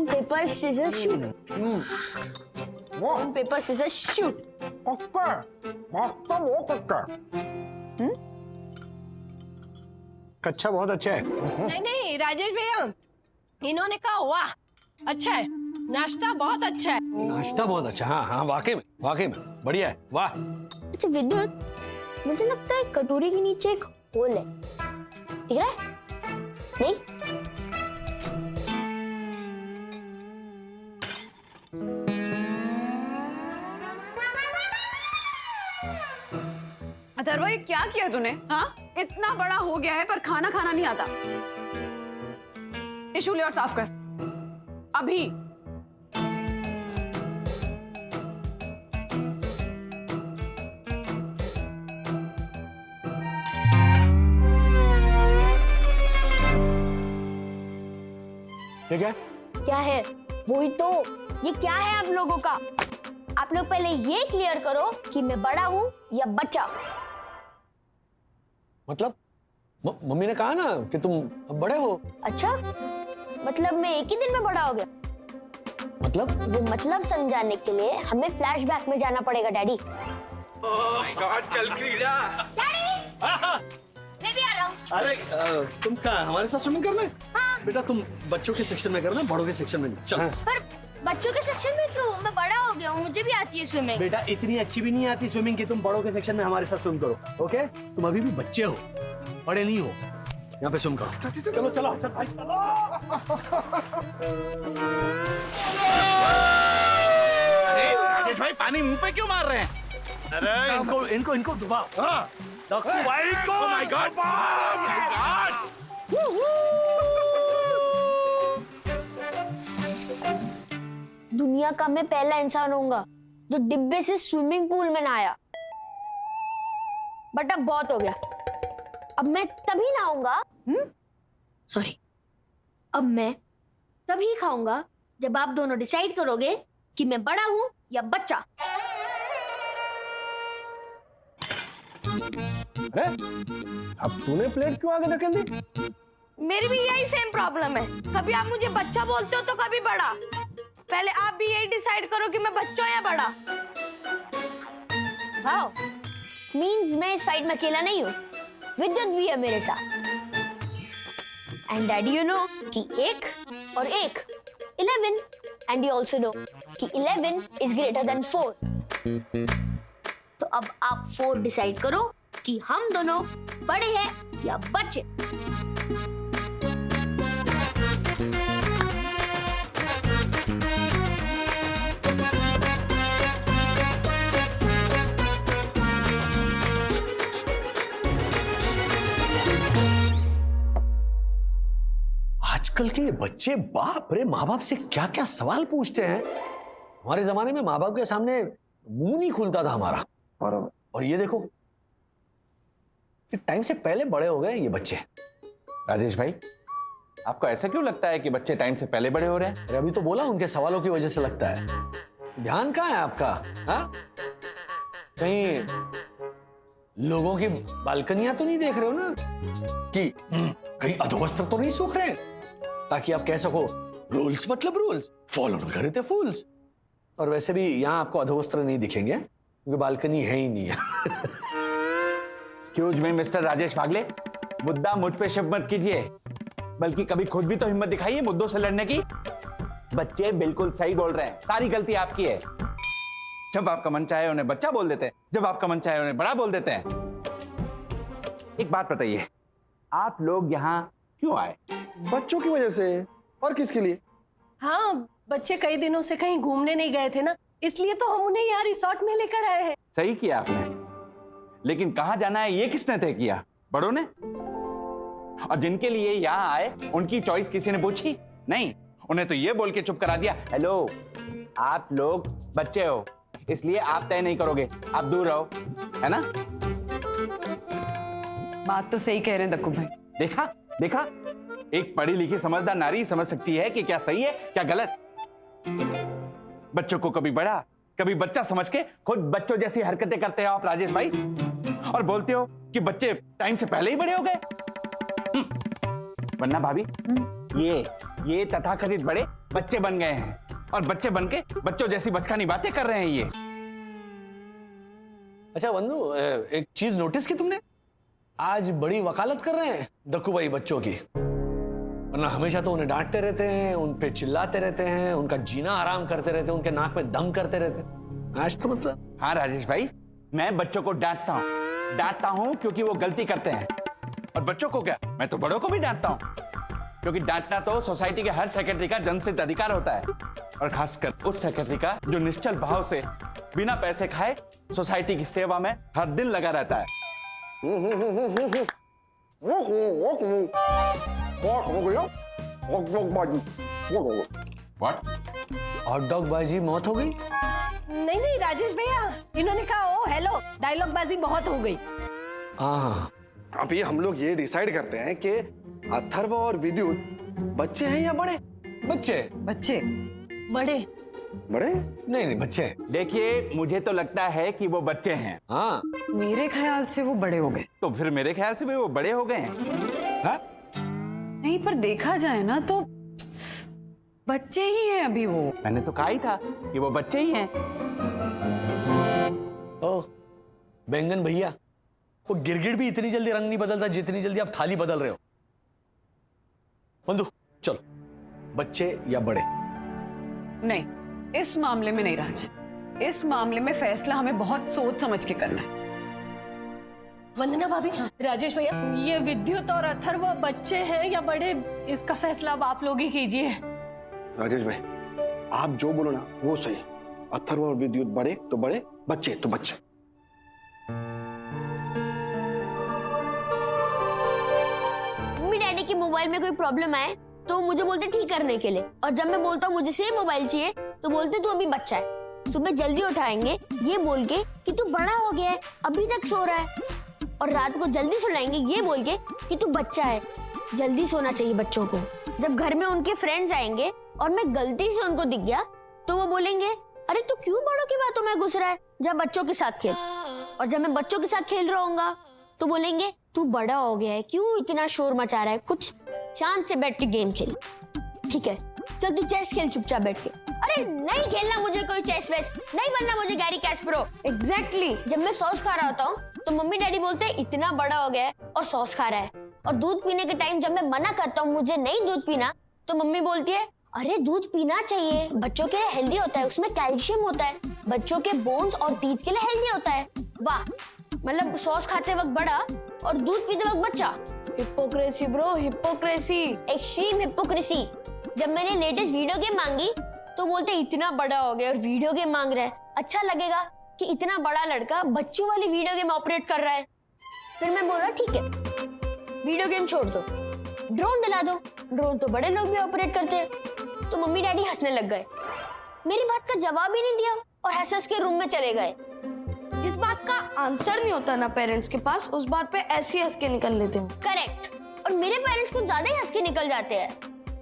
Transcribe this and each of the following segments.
Stone, paper, scissors, shoot. Stone, paper, scissors, shoot. कच्चा बहुत अच्छा है। नहीं नहीं राजेश भैया, इन्होंने कहा वाह अच्छा है, नाश्ता बहुत अच्छा है। नाश्ता बहुत अच्छा, हाँ हाँ वाकई में बढ़िया है, वाह। अच्छा विद्युत, मुझे लगता है कटोरी के नीचे एक होल है, दिख रहा है? नहीं? अथर्व, ये क्या किया तूने? हाँ, इतना बड़ा हो गया है पर खाना खाना नहीं आता। टिश्यू ले और साफ कर अभी। ये क्या? क्या है? वही तो, ये क्या है आप लोगों का? आप लोग पहले ये क्लियर करो कि मैं बड़ा हूँ या बच्चा। मतलब मम्मी ने कहा ना कि तुम अब बड़े हो। अच्छा, मतलब मैं एक ही दिन में बड़ा हो गया? मतलब? वो मतलब समझाने के लिए हमें फ्लैशबैक में जाना पड़ेगा डैडी। कल क्रीड़ा। डैडी, मैं भी आ रहा हूँ। अरे तुम कहाँ हमारे साथ स्विमिंग करना है? हाँ। बेटा तुम बच्चों के सेक्शन में करना, बड़ों के सेक्शन में नहीं। चल। पर बच्चों के सेक्शन में क्यों? मैं बड़ा हो गया हूँ, मुझे भी आती है स्विमिंग। बेटा इतनी अच्छी भी नहीं आती स्विमिंग कि तुम बड़ों के सेक्शन में हमारे साथ स्विम करो, ओके? तुम अभी भी बच्चे हो, बड़े नहीं हो। यहाँ पे स्विम करो। चलो चलो चल भाई चलो। अरे राजेश भाई पानी मुंह पे क्यों मार रहे हैं? अरे इनको डुबाओ। हाँ। डॉक्टर भाई को। Oh my God! Oh my God! दुनिया का मैं पहला इंसान होऊंगा जो डिब्बे से स्विमिंग पूल में नहाया। बट अब बहुत हो गया, अब मैं तभी नहाऊंगा। सॉरी, अब मैं तभी खाऊंगा जब आप दोनों डिसाइड करोगे कि मैं बड़ा हूं या बच्चा। अरे अब तूने प्लेट क्यों आगे धकेल दी? मेरी भी यही सेम प्रॉब्लम है, कभी आप मुझे बच्चा बोलते हो तो कभी बड़ा। पहले आप भी यही डिसाइड करो कि मैं बच्चा हूं या बड़ा। वाओ, मींस मैं इस फाइट में अकेला नहीं हूँ, विद्युत भी है मेरे साथ। एंड डैडी यू नो कि 1 और 1 11, एंड यू ऑल्सो नो कि 11 इज ग्रेटर देन 4। तो अब आप 4 डिसाइड करो कि हम दोनों बड़े हैं या बच्चे। आजकल के बच्चे बाप रे माँ बाप से क्या क्या सवाल पूछते हैं। हमारे जमाने में माँ बाप के सामने मुंह नहीं खुलता था हमारा। और ये देखो, टाइम से पहले बड़े हो गए ये बच्चे। राजेश भाई, आपको ऐसा क्यों लगता है कि बच्चे टाइम से पहले बड़े हो रहे हैं? अरे अभी तो बोला उनके सवालों की वजह से लगता है। ध्यान कहाँ है आपका? हाँ, कहीं लोगों की बालकनियां तो नहीं देख रहे हो ना कि कहीं अधोवस्त्र तो नहीं सूख रहे हैं, ताकि आप कह सको रूल्स मतलब रूल्स, फॉलो करे थे फूल्स। और वैसे भी यहाँ आपको अधोवस्त्र नहीं दिखेंगे क्योंकि बालकनी है ही नहीं है। एक्सक्यूज मी मिस्टर राजेश भागले, मुद्दा मुझ पे शिफ्ट मत कीजिए, बल्कि कभी खुद भी तो हिम्मत दिखाइए मुद्दों से लड़ने की। बच्चे बिल्कुल सही बोल रहे हैं, सारी गलती आपकी है। जब आपका मन चाहे उन्हें बच्चा बोल देते हैं, जब आपका मन चाहे उन्हें बड़ा बोल देते हैं। एक बात बताइए, आप लोग यहाँ क्यों आए? बच्चों की वजह से, और किसके लिए? हाँ, बच्चे कई दिनों से कहीं घूमने नहीं गए थे ना, इसलिए तो हम उन्हें यहाँ रिसोर्ट में लेकर आए हैं। सही किया आपने, लेकिन कहाँ जाना है ये किसने तय किया? बड़ों ने? और जिनके लिए यहाँ आए उनकी चॉइस किसी ने पूछी? नहीं, उन्हें तो ये बोल के चुप करा दिया, हेलो आप लोग बच्चे हो इसलिए आप तय नहीं करोगे, आप दूर रहो, है ना? बात तो सही कह रहे हैं दक्कू भाई। देखा देखा, एक पढ़ी लिखी समझदार नारी समझ सकती है कि क्या सही है क्या गलत। बच्चों को कभी बड़ा कभी बच्चा समझ के खुद बच्चों जैसी हरकतें करते हो आप राजेश भाई, और बोलते हो कि बच्चे टाइम से पहले ही बड़े हो गए। वरना भाभी, ये तथाकथित बड़े बच्चे बन गए हैं और बच्चे बन के बच्चों जैसी बचकानी बातें कर रहे हैं ये। अच्छा वंदू, एक चीज नोटिस की तुमने? आज बड़ी वकालत कर रहे हैं दक्कू भाई बच्चों की। वरना हमेशा तो उन्हें डांटते रहते हैं, उन पे चिल्लाते रहते हैं, उनका जीना आराम करते रहते हैं, उनके नाक में दम करते रहते हैं। आज तो मतलब। हाँ राजेश भाई, मैं बच्चों को डांटता हूँ क्योंकि वो गलती करते हैं। और बच्चों को क्या, मैं तो बड़ों को भी डांटता हूँ, क्योंकि डांटना तो सोसाइटी के हर सेक्रेटरी का जनसिद्ध अधिकार होता है, और खासकर उस सेक्रेटरी का जो निश्चल भाव से बिना पैसे खाए सोसाइटी की सेवा में हर दिन लगा रहता है। What? हॉट डॉग बाजी मौत हो गई? नहीं राजेश भैया, इन्होंने कहा ओ हेलो, डायलॉग बाजी बहुत हो गई। हाँ, अभी हम लोग ये डिसाइड करते हैं कि अथर्व और विद्युत बच्चे हैं या बड़े? बच्चे। बच्चे बड़े बड़े? नहीं बच्चे। देखिए, मुझे तो लगता है कि वो बच्चे हैं। हाँ। मेरे ख्याल से वो बड़े हो गए। तो फिर मेरे ख्याल से भी वो बड़े हो गए हैं। हाँ? नहीं, पर देखा जाए ना तो बच्चे ही हैं अभी वो। मैंने तो कहा ही था कि वो बच्चे ही हैं। ओ बैंगन भैया, वो गिरगिट भी इतनी जल्दी रंग नहीं बदलता जितनी जल्दी आप थाली बदल रहे हो। बंधु चलो, बच्चे या बड़े? नहीं, इस मामले में नहीं राज, इस मामले में फैसला हमें बहुत सोच समझ के करना है। वंदना भाभी, राजेश भैया, ये विद्युत और अथर्व बच्चे हैं या बड़े, इसका फैसला अब आप लोग ही कीजिए। राजेश भाई, आप जो बोलो ना वो सही। अथर्व और विद्युत बड़े तो बड़े, बच्चे तो बच्चे। मम्मी डैडी के मोबाइल में कोई प्रॉब्लम आए तो मुझे बोलते ठीक करने के लिए, और जब मैं बोलता हूँ मुझे सेम मोबाइल चाहिए तो बोलते तू अभी बच्चा है। सुबह जल्दी उठाएंगे ये बोल के कि तू बड़ा हो गया है, अभी तक सो रहा है, और रात को जल्दी सुलाएंगे ये बोल के कि तू बच्चा है, जल्दी सोना चाहिए बच्चों को। जब घर में उनके फ्रेंड्स आएंगे और मैं गलती से उनको दिख गया तो वो बोलेंगे अरे तू क्यों बड़ों की बातों में घुस रहा है, जब बच्चों के साथ खेल। और जब मैं बच्चों के साथ खेल रहा हूँगा तो बोलेंगे तू बड़ा हो गया है, क्यों इतना शोर मचा रहा है, कुछ शांत से बैठ के गेम खेल। ठीक है चल तू चेस खेल चुपचाप बैठ के। अरे नहीं खेलना मुझे कोई चेस वेस, नहीं बनना मुझे गैरी कैस्परो। एग्जैक्टली। जब मैं सॉस खा रहा होता हूँ तो मम्मी डैडी बोलते हैं इतना बड़ा हो गया है और सॉस खा रहा है। और दूध पीने के टाइम जब मैं मना करता हूँ मुझे नहीं दूध पीना, तो मम्मी बोलती है अरे दूध पीना चाहिए, बच्चों के लिए हेल्दी होता है, उसमें कैल्शियम होता है, बच्चों के बोन्स और टीथ के लिए हेल्दी होता है। वाह, मतलब सॉस खाते वक्त बड़ा और दूध पीते वक्त बच्चा। Hypocrisy bro, hypocrisy, extreme hypocrisy. जब मैंने लेटेस्ट वीडियो गेम मांगी तो बोलते इतना बड़ा हो गया और वीडियो गेम मांग रहा है, अच्छा लगेगा कि इतना बड़ा लड़का बच्चों वाली वीडियो गेम ऑपरेट कर रहा है। फिर मैं बोला ठीक है वीडियो गेम छोड़ दो, ड्रोन दिला दो, ड्रोन तो बड़े लोग भी ऑपरेट करते हैं। तो मम्मी डैडी हंसने लग गए, मेरी बात का जवाब ही नहीं दिया और हंस के रूम में चले गए। जिस बात का आंसर नहीं होता ना पेरेंट्स के पास, उस बात पे ऐसे ही हंस के निकल लेते हैं। करेक्ट। और मेरे पेरेंट्स कुछ ज्यादा ही हंस के निकल जाते हैं,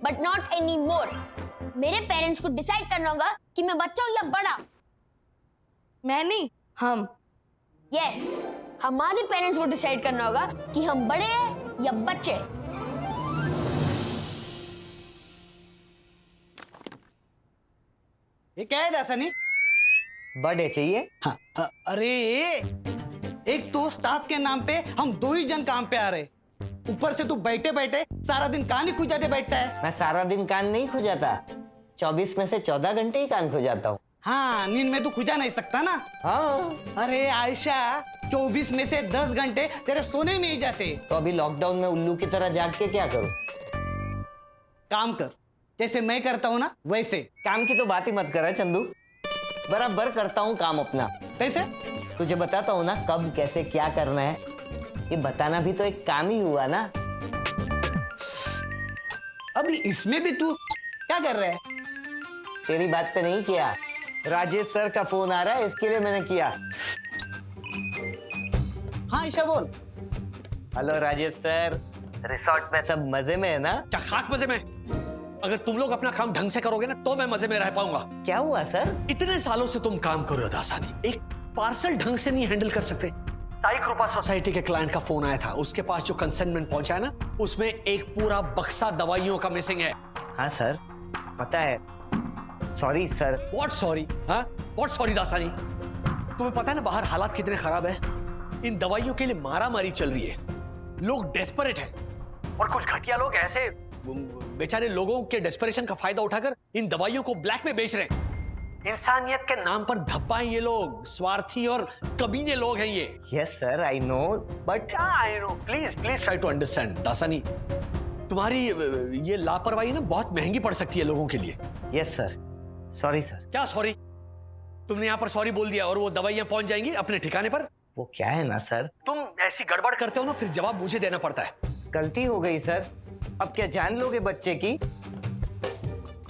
बट नॉट एनी मोर। मेरे पेरेंट्स को डिसाइड करना होगा कि मैं बच्चा हूँ या बड़ा। मैं नहीं, हम। यस, हमारे पेरेंट्स को डिसाइड करना होगा कि हम बड़े हैं या बच्चे। ये क्या है दासनी? बर्थडे चाहिए। हाँ, अरे एक दोस्त आपके नाम पे हम दो ही जन काम पे आ रहे, ऊपर से तू बैठे बैठे सारा दिन कान ही खुजाते बैठता है। मैं सारा दिन कान नहीं खुजाता, 24 में से 14 घंटे ही कान खुजाता हूँ। हाँ, नींद में तू खुजा नहीं सकता ना। हाँ। अरे आयशा, 24 में से 10 घंटे तेरे सोने में ही जाते। तो अभी लॉकडाउन में उल्लू की तरह जाग के क्या करूँ? काम कर, जैसे मैं करता हूँ ना वैसे। काम की तो बात ही मत कर चंदू, बराबर करता हूँ काम अपना। कैसे? तुझे बताता हूँ ना कब कैसे क्या करना है, ये बताना भी तो एक काम ही हुआ ना। अभी इसमें भी तू क्या कर रहा है? तेरी बात पे नहीं किया, राजेश सर का फोन आ रहा है इसके लिए मैंने किया। हाँ ईशा बोल। हेलो राजेश सर, रिसोर्ट में सब मजे में है ना? क्या खास मजे में? अगर तुम लोग अपना काम ढंग से करोगे ना तो मैं मजे में रह पाऊंगा। क्या हुआ सर? इतने सालों से तुम काम कर रहे हो दासानी, एक पार्सल ढंग से नहीं हैंडल कर सकते? साई कृपा सोसाइटी के क्लाइंट का फोन आया था। उसके पास जो कंसाइनमेंट पहुंचा है ना, उसमें एक पूरा बक्सा दवाइयों का मिसिंग है। हाँ सर, पता है। Sorry sir. What sorry? हाँ, व्हाट सॉरी दासानी? तुम्हें पता है ना बाहर हालात कितने खराब है? इन दवाइयों के लिए मारामारी चल रही है, लोग डेस्परेट हैं और कुछ घटिया लोग ऐसे बेचारे लोगों के डेस्परेशन का फायदा उठाकर इन दवाइयों को ब्लैक में बेच रहे हैं। इंसानियत के नाम पर धब्बा है ये लोग, स्वार्थी और कमीने लोग हैं ये। Yes sir, I know, but I know, please please try to understand Dasani. तुम्हारी ये लापरवाही ना बहुत महंगी पड़ सकती है लोगों के लिए। Yes sir, sorry sir. क्या सॉरी? तुमने यहाँ पर सॉरी बोल दिया और वो दवाइयां पहुंच जाएंगी अपने ठिकाने पर? वो क्या है ना सर, तुम ऐसी गड़बड़ करते हो ना, फिर जवाब मुझे देना पड़ता है। गलती हो गई सर। अब क्या जान लोगे बच्चे की?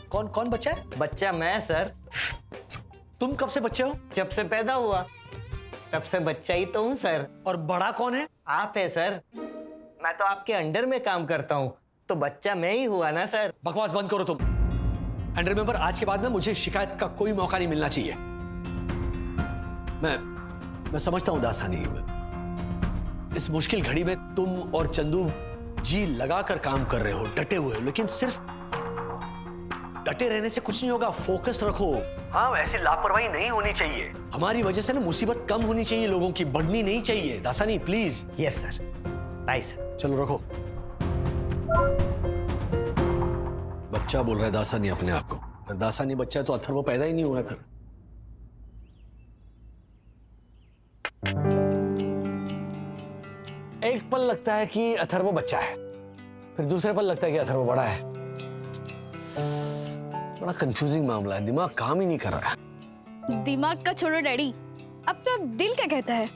कौन कौन बच्चा है? बच्चा मैं सर। तुम कब से बच्चे हो? जब से पैदा हुआ तब से बच्चा ही तो हूँ सर। और बड़ा कौन है? आप है सर। मैं तो आपके अंडर में काम करता हूँ, तो बच्चा मैं ही हुआ ना सर। बकवास बंद करो तुम। एंड रिमेंबर, आज के बाद ना मुझे शिकायत का कोई मौका नहीं मिलना चाहिए। मैं समझता हूं दासानी, इस मुश्किल घड़ी में तुम और चंदू जी लगाकर काम कर रहे हो, डटे हुए हो, लेकिन सिर्फ डटे रहने से कुछ नहीं होगा। फोकस रखो। हाँ, ऐसी लापरवाही नहीं होनी चाहिए। हमारी वजह से ना मुसीबत कम होनी चाहिए, लोगों की बढ़नी नहीं चाहिए। Dasani please. Yes sir, bye sir. चलो रखो। बच्चा बोल रहा है दासानी अपने आप को। अगर दासानी बच्चा है तो अथर्व पैदा ही नहीं हुआ है फिर। एक पल लगता है कि अथर्व बच्चा है, फिर दूसरे पल लगता है कि अथर्व बड़ा है। बड़ा कंफ्यूजिंग मामला है, दिमाग काम ही नहीं कर रहा है। दिमाग का छोड़ो डैडी, अब तो दिल क्या कहता है?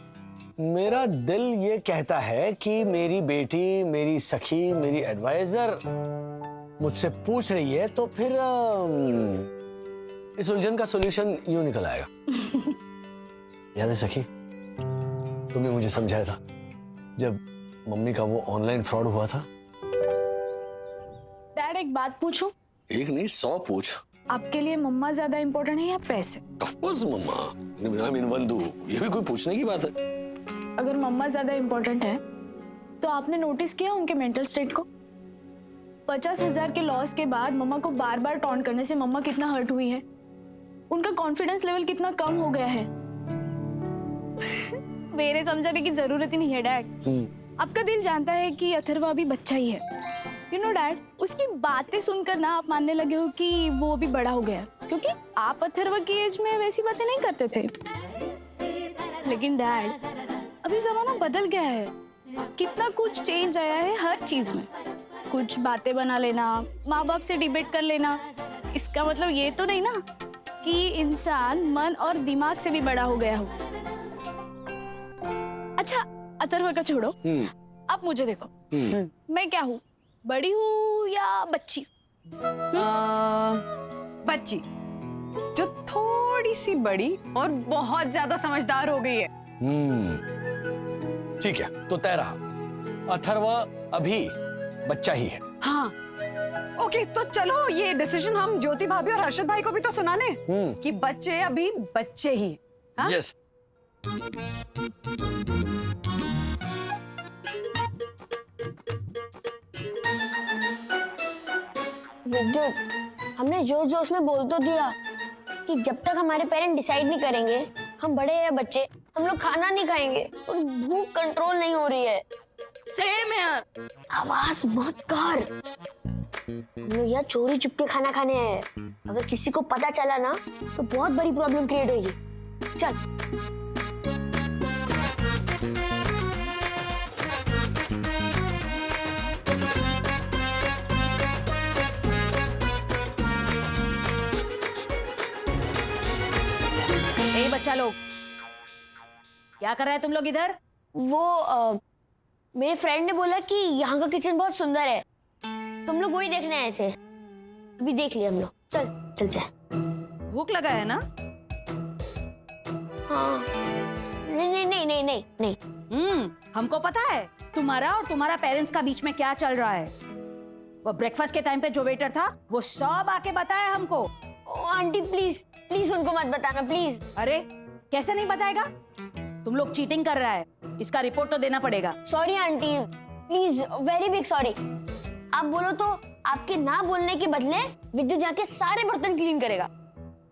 मेरा दिल ये कहता है कि मेरी बेटी, मेरी सखी, मेरी एडवाइजर मुझसे पूछ रही है, तो फिर इस उलझन का सॉल्यूशन यूं निकल आएगा। याद है सखी, तुमने मुझे समझाया था जब मम्मी का वो ऑनलाइन फ्रॉड हुआ था। डैड, एक बात पूछूं? एक नहीं 100 पूछ। आपके लिए मम्मा ज्यादा इम्पोर्टेंट है या पैसे? Of course mamma, I mean Vandu, ये भी कोई पूछने की बात है? अगर मम्मा ज्यादा इम्पोर्टेंट है तो आपने नोटिस किया उनके मेंटल स्टेट को? 50,000 के लॉस के बाद मम्मा को बार बार टॉन्ट करने से मम्मा कितना हर्ट हुई है, उनका कॉन्फिडेंस लेवल कितना कम हो गया है। मेरे समझाने की जरूरत ही नहीं है डैड। आपका दिल जानता है कि अथर्व अभी बच्चा ही है। यू नो डैड, उसकी बातें सुनकर ना आप मानने लगे हो कि वो अभी बड़ा हो गया, क्योंकि आप अथर्व की एज में वैसी बातें नहीं करते थे। लेकिन डैड, अभी जमाना बदल गया है, कितना कुछ चेंज आया है हर चीज में। कुछ बातें बना लेना, माँ बाप से डिबेट कर लेना, इसका मतलब ये तो नहीं ना कि इंसान मन और दिमाग से भी बड़ा हो गया हो। अच्छा, अथर्व का छोड़ो, अब मुझे देखो, मैं क्या हूँ, बड़ी हूँ या बच्ची? बच्ची जो थोड़ी सी बड़ी और बहुत ज्यादा समझदार हो गई है। ठीक है, तो तय रहा, अथर्व अभी बच्चा ही है। हाँ, ओके, तो चलो ये डिसीजन हम ज्योति भाभी और हर्षद भाई को भी तो सुना दें कि बच्चे अभी बच्चे ही। हाँ? यस। विद्युत, हमने जोश जोश में बोल तो दिया कि जब तक हमारे पेरेंट डिसाइड नहीं करेंगे हम बड़े या बच्चे, हम लोग खाना नहीं खाएंगे और भूख कंट्रोल नहीं हो रही है। सेम यार। आवाज मत कर, हम लोग यहाँ चोरी चुपके खाना खाने आए हैं। अगर किसी को पता चला ना तो बहुत बड़ी प्रॉब्लम क्रिएट होगी। चल। ए बच्चा लोग, क्या कर रहे हैं तुम लोग इधर? वो मेरे फ्रेंड ने बोला कि यहाँ का किचन बहुत सुंदर है, तुम लोग वही देखने आए थे। अभी देख लिया हम लोग, चल चलते हैं। भूख लगा है ना? हाँ, नहीं नहीं नहीं नहीं नहीं नहीं। हमको पता है तुम्हारा और तुम्हारा पेरेंट्स का बीच में क्या चल रहा है। वो ब्रेकफास्ट के टाइम पे जो वेटर था वो सब आके बताया हमको। ओ आंटी प्लीज प्लीज उनको मत बताना प्लीज। अरे कैसे नहीं बताएगा? तुम लोग चीटिंग कर रहा है। इसका रिपोर्ट तो देना पड़ेगा। Sorry aunty, please, very big sorry. आप बोलो तो आपके ना बोलने के बदले विद्युत जाके सारे बर्तन क्लीन करेगा।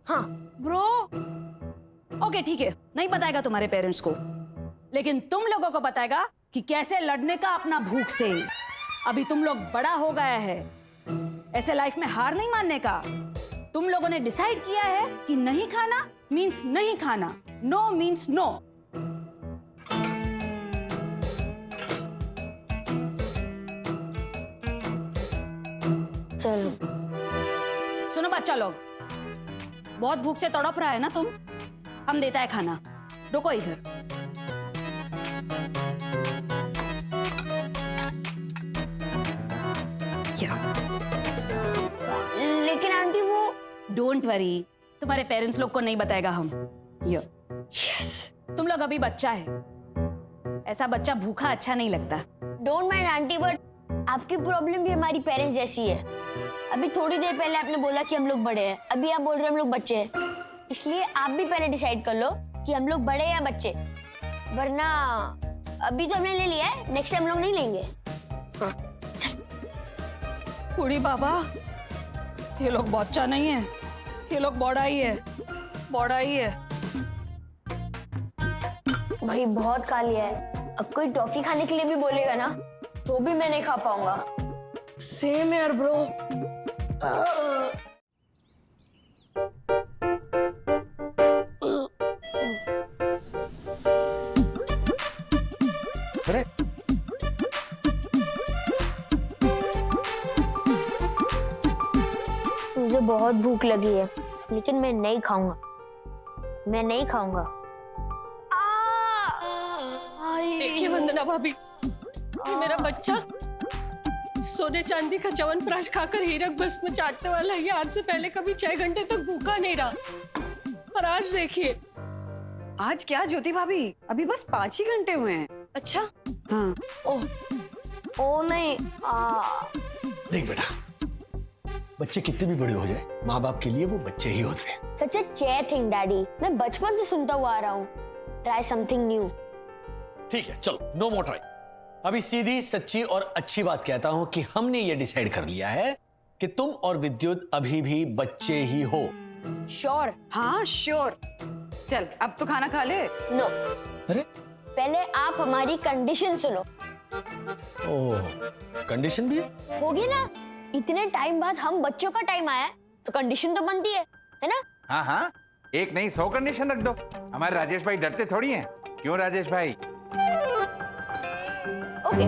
हाँ ब्रो, ओके ठीक है, नहीं बताएगा तुम्हारे पेरेंट्स को, लेकिन तुम लोगों को बताएगा कि कैसे लड़ने का अपना भूख से। अभी तुम लोग बड़ा हो गया है, ऐसे लाइफ में हार नहीं मानने का। तुम लोगों ने डिसाइड किया है कि नहीं खाना मींस नहीं खाना, नो मींस नो। चलो। सुनो बच्चा लोग, बहुत भूख से तड़प रहा है ना तुम, हम देता है खाना। रुको इधर। लेकिन आंटी वो डोंट वरी, तुम्हारे पेरेंट्स लोग को नहीं बताएगा हम। ये तुम लोग अभी बच्चा है, ऐसा बच्चा भूखा अच्छा नहीं लगता। डोंट माइंड आंटी, बट आपकी प्रॉब्लम भी हमारी पेरेंट्स जैसी है। अभी थोड़ी देर पहले आपने बोला कि हम लोग बड़े हैं, अभी आप बोल रहे हैं हम लोग बच्चे हैं। इसलिए आप भी पहले डिसाइड कर लो कि हम लोग बड़े या बच्चे, वरना अभी तो हमने ले लिया है, नेक्स्ट टाइम हम लोग नहीं लेंगे। हाँ, चल। बूढ़ी बाबा, ये लोग बच्चा नहीं है, ये लोग बड़ा ही है, बड़ा ही है। भाई बहुत खा लिया है, अब कोई टॉफी खाने के लिए भी बोलेगा ना तो भी मैं नहीं खा पाऊंगा। सेम यार ब्रो। अरे मुझे बहुत भूख लगी है, लेकिन मैं नहीं खाऊंगा, मैं नहीं खाऊंगा। देखिए वंदना भाभी, ये मेरा बच्चा सोने चांदी का च्यवनप्राश खाकर हीरक भस्म चाटने वाला है। ये आज से पहले कभी 6 घंटे तक भूखा नहीं रहा, और आज देखिए। आज क्या ज्योति भाभी, अभी बस 5 ही घंटे हुए हैं। अच्छा, हाँ। ओ नहीं, देख बेटा, बच्चे कितने भी बड़े हो जाए, माँ बाप के लिए वो बच्चे ही होते हैं। सच ए चेयर थिंग डैडी, मैं बचपन से सुनता हुआ आ रहा हूँ, ट्राई समथिंग न्यू। ठीक है, चलो, नो मोर ट्राई। अभी सीधी सच्ची और अच्छी बात कहता हूं कि हमने ये डिसाइड कर लिया है कि तुम और विद्युत अभी भी बच्चे ही हो। श्योर? हाँ श्योर। चल अब तो खाना खा ले। नो। अरे पहले आप हमारी कंडीशन सुनो। ओह, कंडीशन भी? होगी ना, इतने टाइम बाद हम बच्चों का टाइम आया है तो कंडीशन तो बनती है ना? हाँ हाँ, एक नहीं 100 कंडीशन रख दो। हमारे राजेश भाई डरते थोड़ी हैं। क्यों राजेश भाई? ओके,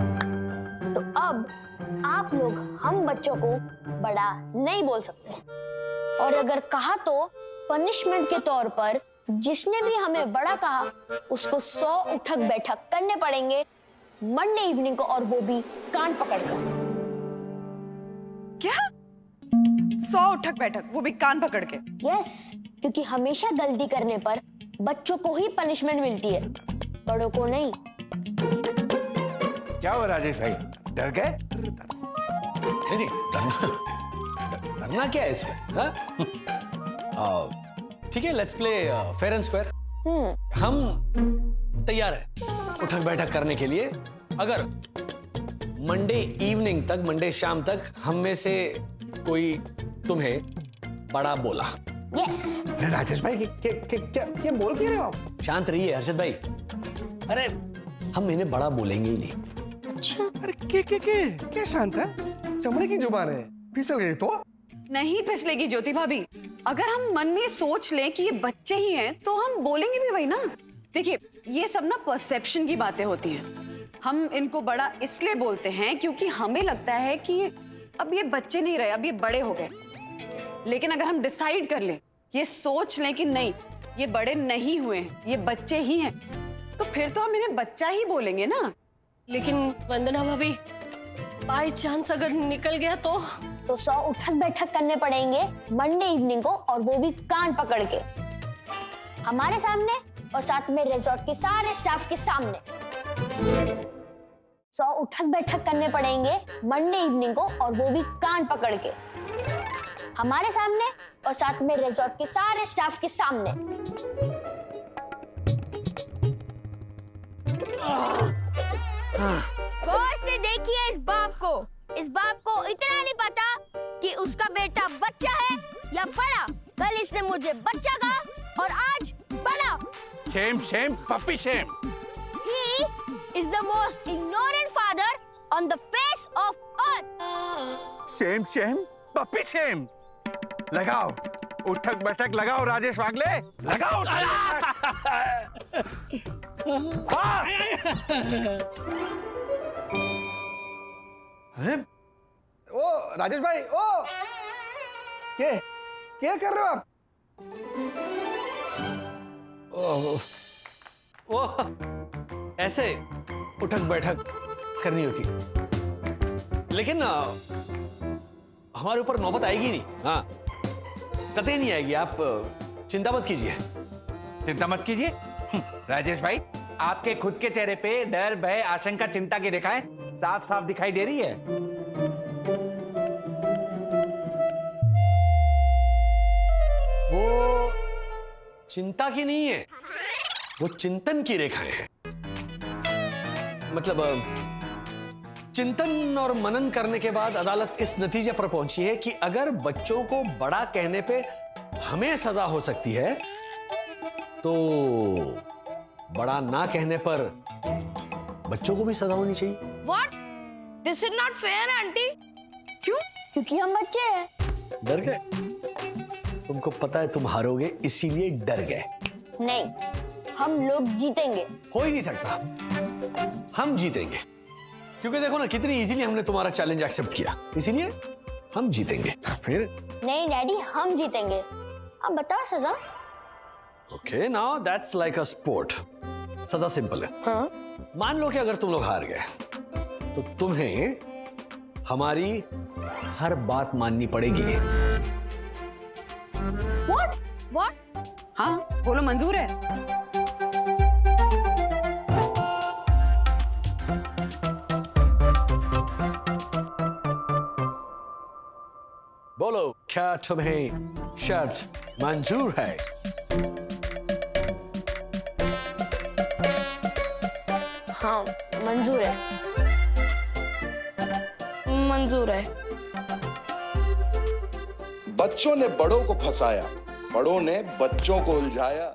तो अब आप लोग हम बच्चों को बड़ा नहीं बोल सकते, और अगर कहा तो पनिशमेंट के तौर पर जिसने भी हमें बड़ा कहा उसको 100 उठक बैठक करने पड़ेंगे मंडे इवनिंग को, और वो भी कान पकड़कर। क्या? 100 उठक बैठक, वो भी कान पकड़ के? यस, क्योंकि हमेशा गलती करने पर बच्चों को ही पनिशमेंट मिलती है, बड़ों को नहीं। क्या हुआ राजेश भाई, डर गए? नहीं, डरना क्या है इसमें? ठीक है, let's play fair and square. हम तैयार हैं उठक बैठक करने के लिए, अगर मंडे इवनिंग तक, मंडे शाम तक हम में से कोई तुम्हें बड़ा बोला। यस। राजेश भाई क्या बोल क्यों रहे हो आप? शांत रहिए हर्षद भाई। अरे हम इन्हें बड़ा बोलेंगे ही नहीं। अरे क्या शांत है? चमड़े की जुबान है, फिसल गई तो? नहीं फिसलेगी ज्योति भाभी। अगर हम मन में सोच लें कि ये बच्चे ही हैं तो हम बोलेंगे भी वही ना। देखिए, ये सब ना परसेप्शन की बातें होती हैं। हम इनको बड़ा इसलिए बोलते हैं क्योंकि हमें लगता है कि अब ये बच्चे नहीं रहे, अब ये बड़े हो गए। लेकिन अगर हम डिसाइड कर लें, ये सोच लें कि नहीं, ये बड़े नहीं हुए हैं, ये बच्चे ही हैं, तो फिर तो हम इन्हें बच्चा ही बोलेंगे ना। लेकिन वंदना भाभी, बाय चांस अगर निकल गया तो 100 उठक बैठक करने पड़ेंगे मंडे इवनिंग को, और वो भी कान पकड़ के, हमारे सामने और साथ में रिजॉर्ट के सारे स्टाफ के सामने। 100 उठक बैठक करने पड़ेंगे मंडे इवनिंग को, और वो भी कान पकड़ के, हमारे सामने और साथ में रिजॉर्ट के सारे स्टाफ के सामने। गौर से देखिए इस बाप को। इस बाप को इतना नहीं पता कि उसका बेटा बच्चा है या बड़ा। कल इसने मुझे बच्चा कहा और आज बड़ा। Shame shame puppy shame. He is the most ignorant father on the face of earth. Shame shame puppy shame. लगाओ उठक बैठक लगाओ राजेश वागले, लगाओ। अरे ओ राजेश भाई, ओ क्या कर रहे हो आप? वो ऐसे उठक बैठक करनी होती है, लेकिन हमारे ऊपर नौबत आएगी नहीं। हाँ, कतई नहीं आएगी, आप चिंता मत कीजिए। चिंता मत कीजिए राजेश भाई, आपके खुद के चेहरे पे डर भय आशंका चिंता की रेखाएं साफ साफ दिखाई दे रही है। वो चिंता की नहीं है, वो चिंतन की रेखाएं हैं। मतलब चिंतन और मनन करने के बाद अदालत इस नतीजे पर पहुंची है कि अगर बच्चों को बड़ा कहने पे हमें सजा हो सकती है, तो बड़ा ना कहने पर बच्चों को भी सजा होनी चाहिए। What? This is not fair, aunty. क्यों? क्योंकि हम बच्चे हैं। डर गए? तुमको पता है तुम हारोगे, इसीलिए डर गए। नहीं, हम लोग जीतेंगे। हो ही नहीं सकता, हम जीतेंगे। क्योंकि देखो ना कितनी इजीली हमने तुम्हारा चैलेंज एक्सेप्ट किया, इसीलिए हम जीतेंगे। फिर नहीं डैडी, हम जीतेंगे। अब बताओ सजा। Okay, now that's like a sport. सजा सिंपल है। हाँ? मान लो कि अगर तुम लोग हार गए, तो तुम्हें हमारी हर बात माननी पड़ेगी। What? What? हाँ बोलो, मंजूर है? बोलो, क्या तुम्हें शर्त मंजूर है? हाँ, मंजूर है। मंजूर है। बच्चों ने बड़ों को फंसाया, बड़ों ने बच्चों को उलझाया।